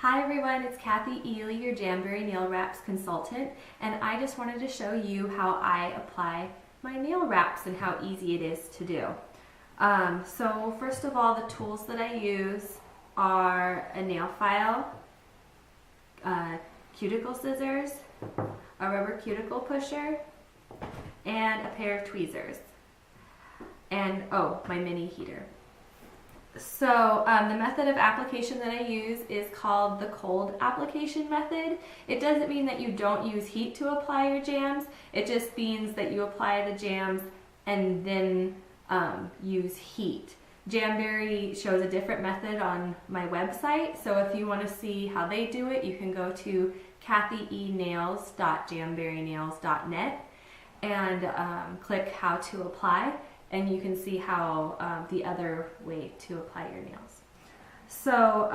Hi everyone, it's Kathy Ely, your Jamberry Nail Wraps consultant, and I just wanted to show you how I apply my nail wraps and how easy it is to do. So first of all, the tools that I use are a nail file, cuticle scissors, a rubber cuticle pusher, and a pair of tweezers, and my mini heater. So the method of application that I use is called the cold application method. It doesn't mean that you don't use heat to apply your jams. It just means that you apply the jams and then use heat. Jamberry shows a different method on my website, so if you want to see how they do it, you can go to kathyenails.jamberrynails.net and click how to apply, and you can see how the other way to apply your nails. So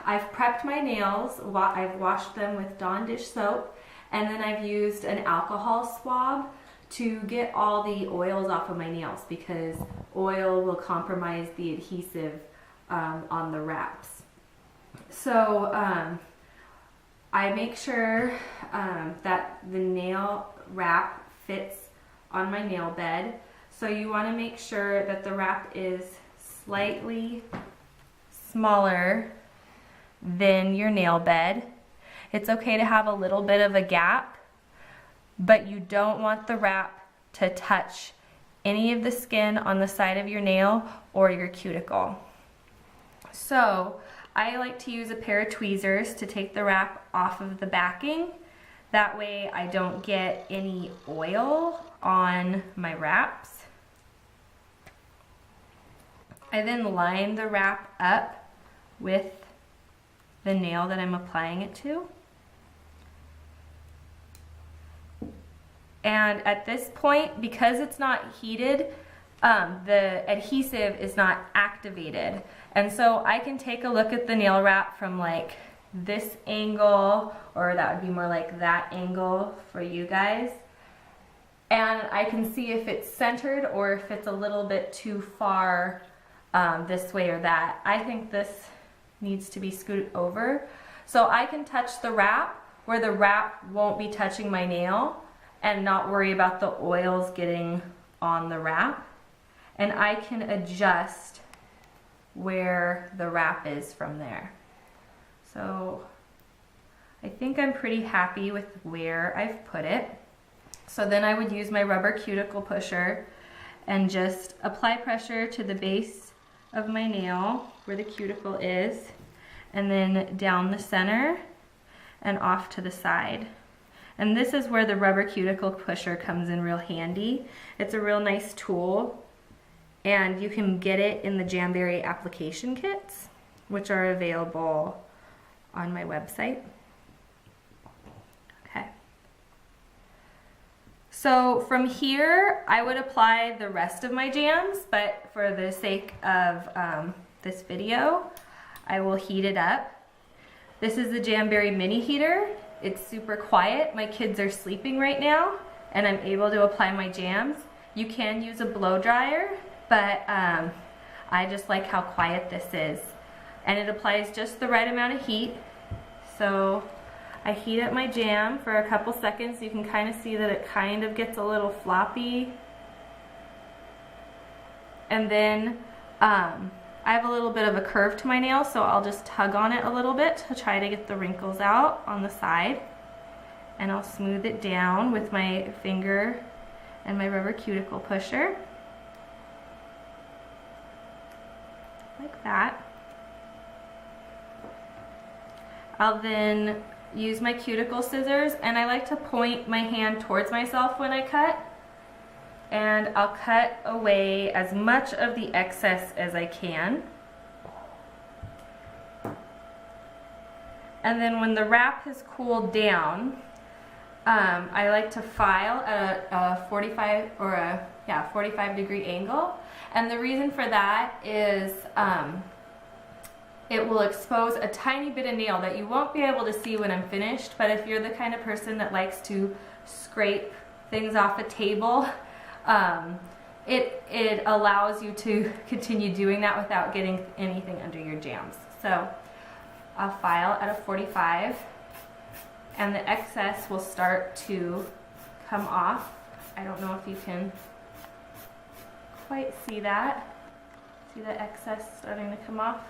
I've prepped my nails. I've washed them with Dawn dish soap, and then I've used an alcohol swab to get all the oils off of my nails, because oil will compromise the adhesive on the wraps. So I make sure that the nail wrap fits on my nail bed. So you want to make sure that the wrap is slightly smaller than your nail bed. It's okay to have a little bit of a gap, but you don't want the wrap to touch any of the skin on the side of your nail or your cuticle. So I like to use a pair of tweezers to take the wrap off of the backing. That way I don't get any oil on my wraps. I then line the wrap up with the nail that I'm applying it to. And at this point, because it's not heated, the adhesive is not activated. And so I can take a look at the nail wrap from like this angle, or that would be more like that angle for you guys. And I can see if it's centered or if it's a little bit too far this way or that. I think this needs to be scooted over. So I can touch the wrap where the wrap won't be touching my nail and not worry about the oils getting on the wrap. And I can adjust where the wrap is from there. So I think I'm pretty happy with where I've put it. So then I would use my rubber cuticle pusher and just apply pressure to the base of my nail where the cuticle is, and then down the center and off to the side. And this is where the rubber cuticle pusher comes in real handy. It's a real nice tool, and you can get it in the Jamberry application kits, which are available on my website. Okay. So from here, I would apply the rest of my jams, but for the sake of this video, I will heat it up. This is the Jamberry mini heater. It's super quiet. My kids are sleeping right now, and I'm able to apply my jams. You can use a blow dryer, but I just like how quiet this is. And it applies just the right amount of heat. So I heat up my jam for a couple seconds. You can kind of see that it kind of gets a little floppy. And then I have a little bit of a curve to my nail, so I'll just tug on it a little bit to try to get the wrinkles out on the side. And I'll smooth it down with my finger and my rubber cuticle pusher. Like that. I'll then use my cuticle scissors, and I like to point my hand towards myself when I cut, and I'll cut away as much of the excess as I can. And then when the wrap has cooled down, I like to file at a 45 degree angle, and the reason for that is it will expose a tiny bit of nail that you won't be able to see when I'm finished, but if you're the kind of person that likes to scrape things off a table, it allows you to continue doing that without getting anything under your jams. So I'll file at a 45, and the excess will start to come off. I don't know if you can quite see that. See the excess starting to come off?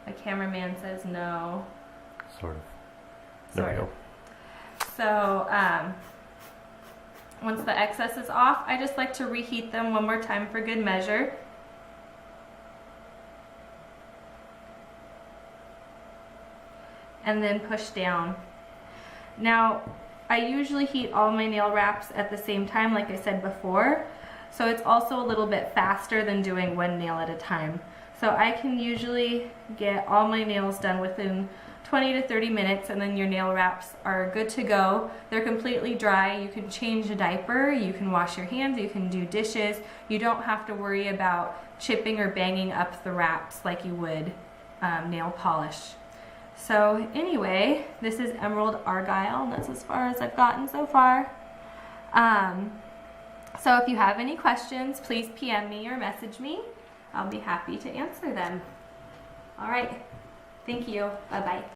The cameraman says no. Sort of. There we go. So once the excess is off, I just like to reheat them one more time for good measure. And then push down. Now, I usually heat all my nail wraps at the same time, like I said before, so it's also a little bit faster than doing one nail at a time. So I can usually get all my nails done within 20 to 30 minutes, and then your nail wraps are good to go. They're completely dry. You can change a diaper, you can wash your hands, you can do dishes. You don't have to worry about chipping or banging up the wraps like you would nail polish. So anyway, this is Emerald Argyle, and that's as far as I've gotten so far. So if you have any questions, please PM me or message me. I'll be happy to answer them. All right, thank you. Bye-bye.